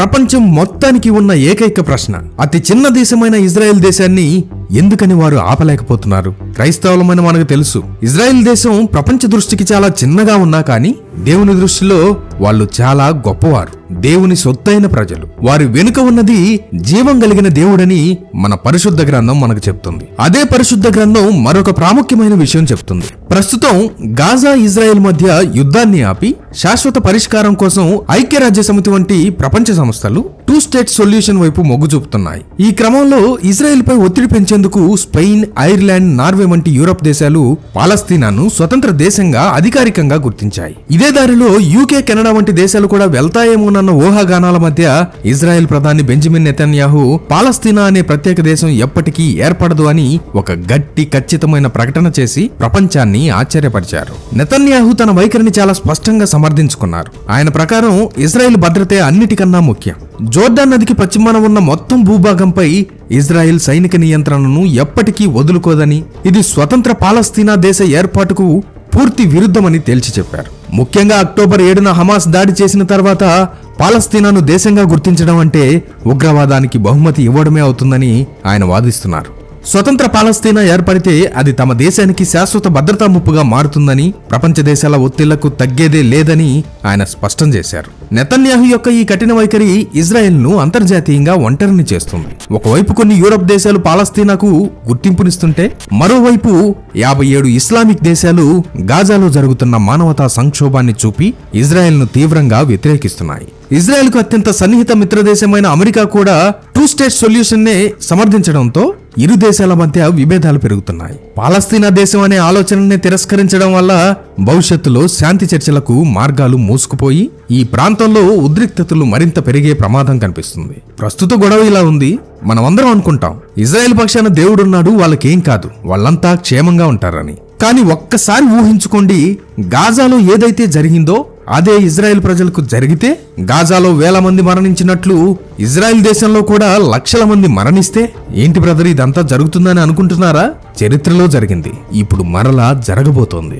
ప్రపంచం మొత్తానికి ఉన్న ఏకైక ప్రశ్న, అతి చిన్న దేశమైన ఇజ్రాయెల్ దేశాన్ని ఎందుకని వారు ఆపలేకపోతున్నారు? క్రైస్తవులమైన మనకు తెలుసు, ఇజ్రాయెల్ దేశం ప్రపంచ దృష్టికి చాలా చిన్నగా ఉన్నా కానీ దేవుని దృష్టిలో వాళ్ళు చాలా గొప్పవారు. దేవుని సొత్తైన ప్రజలు. వారి వెనుక ఉన్నది జీవం కలిగిన దేవుడని మన పరిశుద్ధ గ్రంథం మనకు చెప్తుంది. అదే పరిశుద్ధ గ్రంథం మరొక ప్రాముఖ్యమైన విషయం చెప్తుంది. ప్రస్తుతం గాజా ఇజ్రాయెల్ మధ్య యుద్ధాన్ని ఆపి శాశ్వత పరిష్కారం కోసం ఐక్యరాజ్య సమితి వంటి ప్రపంచ సంస్థలు 2 స్టేట్ సొల్యూషన్ వైపు మొగ్గు చూపుతున్నాయి. ఈ క్రమంలో ఇజ్రాయెల్ పై ఒత్తిడి పెంచేందుకు స్పెయిన్, ఐర్లాండ్, నార్వే వంటి యూరప్ దేశాలు పాలస్తీనాను స్వతంత్ర దేశంగా అధికారికంగా గుర్తించాయి. ఇదే దారిలో యూకే, కెనడా వంటి దేశాలు కూడా వెళ్తాయేమోనన్న ఊహాగానాల మధ్య ఇజ్రాయెల్ ప్రధాని బెంజమిన్ నెతన్యాహు పాలస్తీనా అనే ప్రత్యేక దేశం ఎప్పటికీ ఏర్పడదు అని ఒక గట్టి ఖచ్చితమైన ప్రకటన చేసి ప్రపంచాన్ని ఆశ్చర్యపరిచారు. నెతన్యాహు తన వైఖరిని చాలా స్పష్టంగా సమర్థించుకున్నారు. ఆయన ప్రకారం ఇజ్రాయెల్ భద్రతే అన్నిటికన్నా ముఖ్యం. జోర్డాన్ నదికి పశ్చిమాన ఉన్న మొత్తం భూభాగంపై ఇజ్రాయెల్ సైనిక నియంత్రణను ఎప్పటికీ వదులుకోదని, ఇది స్వతంత్ర పాలస్తీనా దేశ ఏర్పాటుకు పూర్తి విరుద్ధమని తేల్చి చెప్పారు. ముఖ్యంగా అక్టోబర్ 7న హమాస్ దాడి చేసిన తర్వాత పాలస్తీనాను దేశంగా గుర్తించడం అంటే ఉగ్రవాదానికి బహుమతి ఇవ్వడమే అవుతుందని ఆయన వాదిస్తున్నారు. స్వతంత్ర పాలస్తీనా ఏర్పడితే అది తమ దేశానికి శాశ్వత భద్రతా ముప్పుగా మారుతుందని, ప్రపంచ దేశాల ఒత్తిళ్లకు తగ్గేదే లేదని ఆయన స్పష్టం చేశారు. నెతన్యాహు యొక్క ఈ కఠిన వైఖరి ఇజ్రాయెల్ను అంతర్జాతీయంగా ఒంటరిని చేస్తుంది. ఒకవైపు కొన్ని యూరప్ దేశాలు పాలస్తీనాకు గుర్తింపునిస్తుంటే, మరోవైపు 57 ఇస్లామిక్ దేశాలు గాజాలో జరుగుతున్న మానవతా సంక్షోభాన్ని చూపి ఇజ్రాయెల్ను తీవ్రంగా వ్యతిరేకిస్తున్నాయి. ఇజ్రాయెల్కు అత్యంత సన్నిహిత మిత్రదేశమైన అమెరికా కూడా 2 స్టేట్ సొల్యూషన్ నే సమర్థించడంతో ఇరు దేశాల మధ్య విభేదాలు పెరుగుతున్నాయి. పాలస్తీనా దేశం అనే ఆలోచనని తిరస్కరించడం వల్ల భవిష్యత్తులో శాంతి చర్చలకు మార్గాలు మూసుకుపోయి ఈ ప్రాంతంలో ఉద్రిక్తతలు మరింత పెరిగే ప్రమాదం కనిపిస్తుంది. ప్రస్తుత గొడవ ఇలా ఉంది. మనమందరం అనుకుంటాం ఇజ్రాయెల్ పక్షాన దేవుడున్నాడు, వాళ్ళకేం కాదు, వాళ్ళంతా క్షేమంగా ఉంటారని. కానీ ఒక్కసారి ఊహించుకోండి, గాజాలో ఏదైతే జరిగిందో అదే ఇజ్రాయెల్ ప్రజలకు జరిగితే, గాజాలో 1000 మంది మరణించినట్లు ఇజ్రాయెల్ దేశంలో కూడా లక్షల మంది మరణిస్తే, ఏంటి బ్రదర్ ఇదంతా జరుగుతుందని అనుకుంటున్నారా? చరిత్రలో జరిగింది, ఇప్పుడు మరలా జరగబోతోంది.